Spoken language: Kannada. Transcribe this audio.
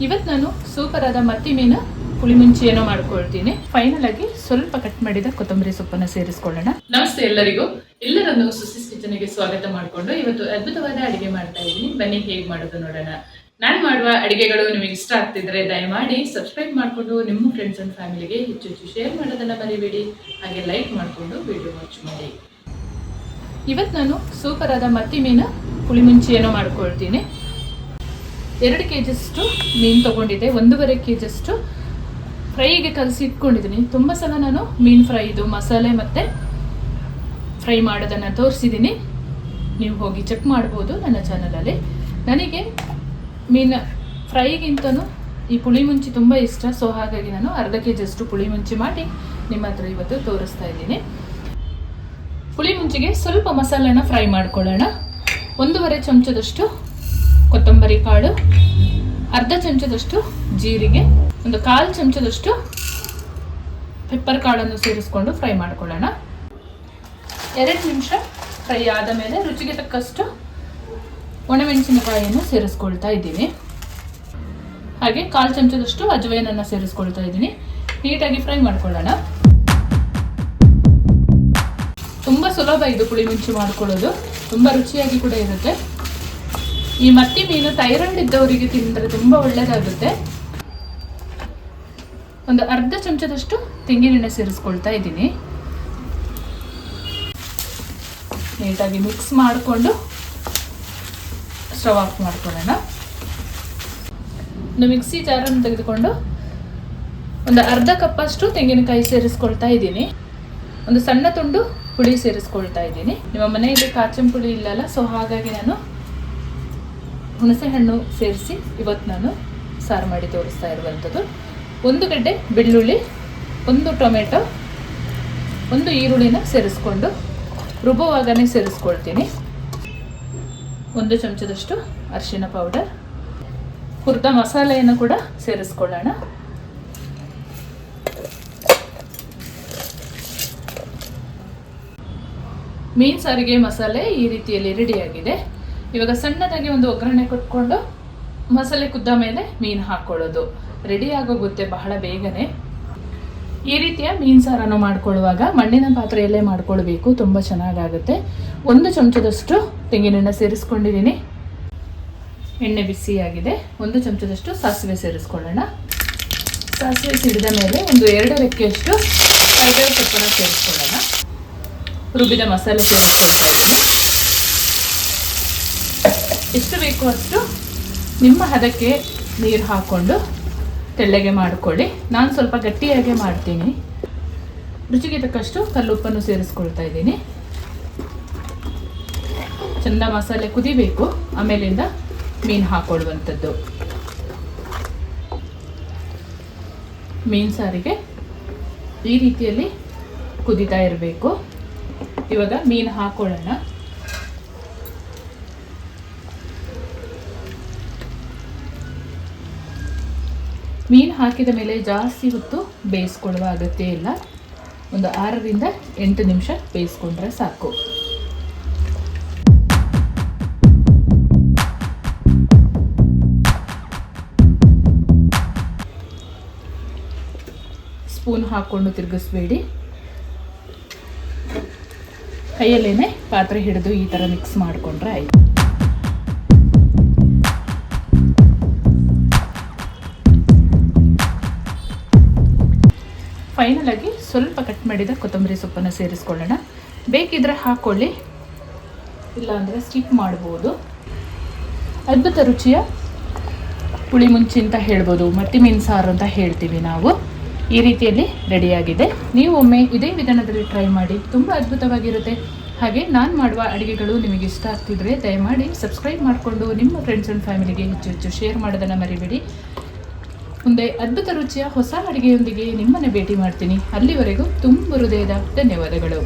ಇವತ್ತು ನಾನು ಸೂಪರ್ ಆದ ಮತ್ತಿ ಮೀನು ಪುಳಿ ಮುಂಚಿಯನ್ನು ಮಾಡ್ಕೊಳ್ತೀನಿ. ಫೈನಲ್ ಆಗಿ ಸ್ವಲ್ಪ ಕಟ್ ಮಾಡಿದ ಕೊತ್ತಂಬರಿ ಸೊಪ್ಪನ್ನು ಸೇರಿಸ್ಕೊಳ್ಳೋಣ. ನಮಸ್ತೆ ಎಲ್ಲರನ್ನು ಸುಸಿಸ್ ಕಿಚನ್ಗೆ ಸ್ವಾಗತ ಮಾಡಿಕೊಂಡು ಇವತ್ತು ಅದ್ಭುತವಾದ ಅಡಿಗೆ ಮಾಡ್ತಾ ಇದ್ದೀನಿ. ಬನ್ನಿ ಹೇಗೆ ಮಾಡೋದು ನೋಡೋಣ. ನಾನು ಮಾಡುವ ಅಡಿಗೆಗಳು ನಿಮಗೆ ಇಷ್ಟ ಆಗ್ತಿದ್ರೆ ದಯಮಾಡಿ ಸಬ್ಸ್ಕ್ರೈಬ್ ಮಾಡಿಕೊಂಡು ನಿಮ್ಮ ಫ್ರೆಂಡ್ಸ್ ಅಂಡ್ ಫ್ಯಾಮಿಲಿಗೆ ಹೆಚ್ಚು ಶೇರ್ ಮಾಡೋದನ್ನ ಮರಿಬೇಡಿ. ಹಾಗೆ ಲೈಕ್ ಮಾಡಿಕೊಂಡು ವಿಡಿಯೋ ವಾಚ್ ಮಾಡಿ. ಇವತ್ತು ನಾನು ಸೂಪರ್ ಆದ ಮತ್ತಿ ಮೀನು ಪುಳಿ ಮುಂಚಿಯನ್ನು ಮಾಡ್ಕೊಳ್ತೀನಿ. 2 kg ಮೀನು ತೊಗೊಂಡಿದ್ದೆ. 1.5 kg ಫ್ರೈಗೆ ಕಲಸಿ ಇಟ್ಕೊಂಡಿದ್ದೀನಿ. ತುಂಬ ಸಲ ನಾನು ಮೀನು ಫ್ರೈದು ಮಸಾಲೆ ಮತ್ತು ಫ್ರೈ ಮಾಡೋದನ್ನು ತೋರಿಸಿದ್ದೀನಿ. ನೀವು ಹೋಗಿ ಚೆಕ್ ಮಾಡ್ಬೋದು ನನ್ನ ಚಾನಲಲ್ಲಿ. ನನಗೆ ಮೀನು ಫ್ರೈಗಿಂತನೂ ಈ ಪುಳಿ ಮುಂಚಿ ತುಂಬ ಇಷ್ಟ. ಸೊ ಹಾಗಾಗಿ ನಾನು 1/2 kg ಪುಳಿ ಮುಂಚಿ ಮಾಡಿ ನಿಮ್ಮ ಹತ್ರ ಇವತ್ತು ತೋರಿಸ್ತಾ ಇದ್ದೀನಿ. ಪುಳಿ ಮುಂಚಿಗೆ ಸ್ವಲ್ಪ ಮಸಾಲೆನ ಫ್ರೈ ಮಾಡ್ಕೊಳ್ಳೋಣ. 1.5 ಚಮಚದಷ್ಟು ಕೊತ್ತಂಬರಿ ಕಾಳು, 1/2 ಚಮಚದಷ್ಟು ಜೀರಿಗೆ, 1/4 ಚಮಚದಷ್ಟು ಪೆಪ್ಪರ್ ಕಾಳನ್ನು ಸೇರಿಸ್ಕೊಂಡು ಫ್ರೈ ಮಾಡ್ಕೊಳ್ಳೋಣ. 2 ನಿಮಿಷ ಫ್ರೈ ಆದ ಮೇಲೆ ರುಚಿಗೆ ತಕ್ಕಷ್ಟು ಒಣಮೆಣಸಿನಕಾಯಿಯನ್ನು ಸೇರಿಸ್ಕೊಳ್ತಾ ಇದ್ದೀನಿ. ಹಾಗೆ 1/4 ಚಮಚದಷ್ಟು ಅಜವೈನನ್ನು ಸೇರಿಸ್ಕೊಳ್ತಾ ಇದ್ದೀನಿ. ನೀಟಾಗಿ ಫ್ರೈ ಮಾಡ್ಕೊಳ್ಳೋಣ. ತುಂಬ ಸುಲಭ ಇದು ಪುಳಿ ಮುಂಚಿ ಮಾಡ್ಕೊಳ್ಳೋದು, ತುಂಬ ರುಚಿಯಾಗಿ ಕೂಡ ಇರುತ್ತೆ. ಈ ಮತ್ತಿ ಮೀನು ಥೈರಾಯ್ಡ್ ಇದ್ದವರಿಗೆ ತಿಂದರೆ ತುಂಬ ಒಳ್ಳೆಯದಾಗುತ್ತೆ. 1/2 ಚಮಚದಷ್ಟು ತೆಂಗಿನೆಣ್ಣೆ ಸೇರಿಸ್ಕೊಳ್ತಾ ಇದ್ದೀನಿ. ನೀಟಾಗಿ ಮಿಕ್ಸ್ ಮಾಡಿಕೊಂಡು ಸ್ಟವ್ ಆಫ್ ಮಾಡ್ಕೊಳ್ಳೋಣ. ಒಂದು ಮಿಕ್ಸಿ ಜಾರನ್ನು ತೆಗೆದುಕೊಂಡು 1/2 ಕಪ್ಪಷ್ಟು ತೆಂಗಿನಕಾಯಿ ಸೇರಿಸ್ಕೊಳ್ತಾ ಇದ್ದೀನಿ. ಒಂದು ಸಣ್ಣ ತುಂಡು ಪುಳಿ ಸೇರಿಸ್ಕೊಳ್ತಾ ಇದ್ದೀನಿ. ನಿಮ್ಮ ಮನೆಯಲ್ಲಿ ಕಾಚಂ ಪುಳಿ ಇಲ್ಲಲ್ಲ, ಸೊ ಹಾಗಾಗಿ ನಾನು ಹುಣಸೆ ಹಣ್ಣು ಸೇರಿಸಿ ಇವತ್ತು ನಾನು ಸಾರು ಮಾಡಿ ತೋರಿಸ್ತಾ ಇರುವಂಥದ್ದು. 1 ಗಡ್ಡೆ ಬೆಳ್ಳುಳ್ಳಿ, 1 ಟೊಮೆಟೊ, 1 ಈರುಳ್ಳಿನ ಸೇರಿಸ್ಕೊಂಡು ರುಬ್ಬುವಾಗನೇ ಸೇರಿಸ್ಕೊಳ್ತೀನಿ. 1 ಚಮಚದಷ್ಟು ಅರಿಶಿನ ಪೌಡರ್, ಹುರಿದ ಮಸಾಲೆಯನ್ನು ಕೂಡ ಸೇರಿಸ್ಕೊಳ್ಳೋಣ. ಮೀನು ಸಾರಿಗೆ ಮಸಾಲೆ ಈ ರೀತಿಯಲ್ಲಿ ರೆಡಿಯಾಗಿದೆ. ಇವಾಗ ಸಣ್ಣದಾಗಿ ಒಂದು ಒಗ್ಗರಣೆ ಕೊಟ್ಕೊಂಡು ಮಸಾಲೆ ಕುದ್ದ ಮೇಲೆ ಮೀನು ಹಾಕ್ಕೊಳ್ಳೋದು ರೆಡಿ ಆಗೋಗುತ್ತೆ ಬಹಳ ಬೇಗನೆ. ಈ ರೀತಿಯ ಮೀನು ಸಾರನ್ನು ಮಾಡ್ಕೊಳ್ಳುವಾಗ ಮಣ್ಣಿನ ಪಾತ್ರೆಯಲ್ಲೇ ಮಾಡ್ಕೊಳ್ಬೇಕು, ತುಂಬ ಚೆನ್ನಾಗಾಗುತ್ತೆ. 1 ಚಮಚದಷ್ಟು ತೆಂಗಿನೆಣ್ಣೆ ಸೇರಿಸ್ಕೊಂಡಿದ್ದೀನಿ. ಎಣ್ಣೆ ಬಿಸಿಯಾಗಿದೆ. 1 ಚಮಚದಷ್ಟು ಸಾಸಿವೆ ಸೇರಿಸ್ಕೊಳ್ಳೋಣ. ಸಾಸಿವೆ ಸಿಡಿದ ಮೇಲೆ 2 ರೆಕ್ಕೆಯಷ್ಟು ಕರಿಬೇವು ಸೊಪ್ಪನ್ನು ಸೇರಿಸ್ಕೊಳ್ಳೋಣ. ರುಬ್ಬಿದ ಮಸಾಲೆ ಸೇರಿಸ್ಕೊಳ್ತಾ ಇದ್ದೀನಿ. ಎಷ್ಟು ಬೇಕು ಅಷ್ಟು ನಿಮ್ಮ ಹದಕ್ಕೆ ನೀರು ಹಾಕ್ಕೊಂಡು ತೆಳ್ಳಗೆ ಮಾಡಿಕೊಳ್ಳಿ. ನಾನು ಸ್ವಲ್ಪ ಗಟ್ಟಿಯಾಗೆ ಮಾಡ್ತೀನಿ. ರುಚಿಗೆ ತಕ್ಕಷ್ಟು ಕಲ್ಲುಪ್ಪನ್ನು ಸೇರಿಸ್ಕೊಳ್ತಾ ಇದ್ದೀನಿ. ಚೆಂದ ಮಸಾಲೆ ಕುದಿಬೇಕು, ಆಮೇಲಿಂದ ಮೀನು ಹಾಕ್ಕೊಳ್ಳುವಂಥದ್ದು. ಮೀನು ಸಾರಿಗೆ ಈ ರೀತಿಯಲ್ಲಿ ಕುದಿತಾ ಇರಬೇಕು. ಇವಾಗ ಮೀನು ಹಾಕೊಳ್ಳೋಣ. ಮೀನು ಹಾಕಿದ ಮೇಲೆ ಜಾಸ್ತಿ ಹೊತ್ತು ಬೇಯಿಸ್ಕೊಳ್ಳುವ ಅಗತ್ಯ ಇಲ್ಲ. 6 ರಿಂದ 8 ನಿಮಿಷ ಬೇಯಿಸ್ಕೊಂಡ್ರೆ ಸಾಕು. ಸ್ಪೂನ್ ಹಾಕ್ಕೊಂಡು ತಿರುಗಿಸ್ಬೇಡಿ. ಕೈಯಲ್ಲೇನೆ ಪಾತ್ರೆ ಹಿಡಿದು ಈ ಥರ ಮಿಕ್ಸ್ ಮಾಡಿಕೊಂಡ್ರೆ ಆಯಿತು. ಫೈನಲ್ ಆಗಿ ಸ್ವಲ್ಪ ಕಟ್ ಮಾಡಿದ ಕೊತ್ತಂಬರಿ ಸೊಪ್ಪನ್ನು ಸೇರಿಸ್ಕೊಳ್ಳೋಣ. ಬೇಕಿದ್ರೆ ಹಾಕ್ಕೊಳ್ಳಿ, ಇಲ್ಲಾಂದರೆ ಸ್ಕಿಪ್ ಮಾಡ್ಬೋದು. ಅದ್ಭುತ ರುಚಿಯ ಪುಳಿ ಮುಂಚಿ ಅಂತ ಹೇಳ್ಬೋದು, ಮತ್ತಿ ಮೀನು ಸಾರು ಅಂತ ಹೇಳ್ತೀವಿ ನಾವು. ಈ ರೀತಿಯಲ್ಲಿ ರೆಡಿಯಾಗಿದೆ. ನೀವು ಒಮ್ಮೆ ಇದೇ ವಿಧಾನದಲ್ಲಿ ಟ್ರೈ ಮಾಡಿ, ತುಂಬ ಅದ್ಭುತವಾಗಿರುತ್ತೆ. ಹಾಗೆ ನಾನು ಮಾಡುವ ಅಡುಗೆಗಳು ನಿಮಗೆ ಇಷ್ಟ ಆಗ್ತಿದ್ರೆ ದಯಮಾಡಿ ಸಬ್ಸ್ಕ್ರೈಬ್ ಮಾಡಿಕೊಂಡು ನಿಮ್ಮ ಫ್ರೆಂಡ್ಸ್ ಆ್ಯಂಡ್ ಫ್ಯಾಮಿಲಿಗೆ ಹೆಚ್ಚು ಶೇರ್ ಮಾಡೋದನ್ನು ಮರಿಬೇಡಿ. ಮುಂದೆ ಅದ್ಭುತ ರುಚಿಯ ಹೊಸ ಅಡುಗೆಯೊಂದಿಗೆ ನಿಮ್ಮನ್ನು ಭೇಟಿ ಮಾಡ್ತೀನಿ. ಅಲ್ಲಿವರೆಗೂ ತುಂಬ ಹೃದಯದ ಧನ್ಯವಾದಗಳು.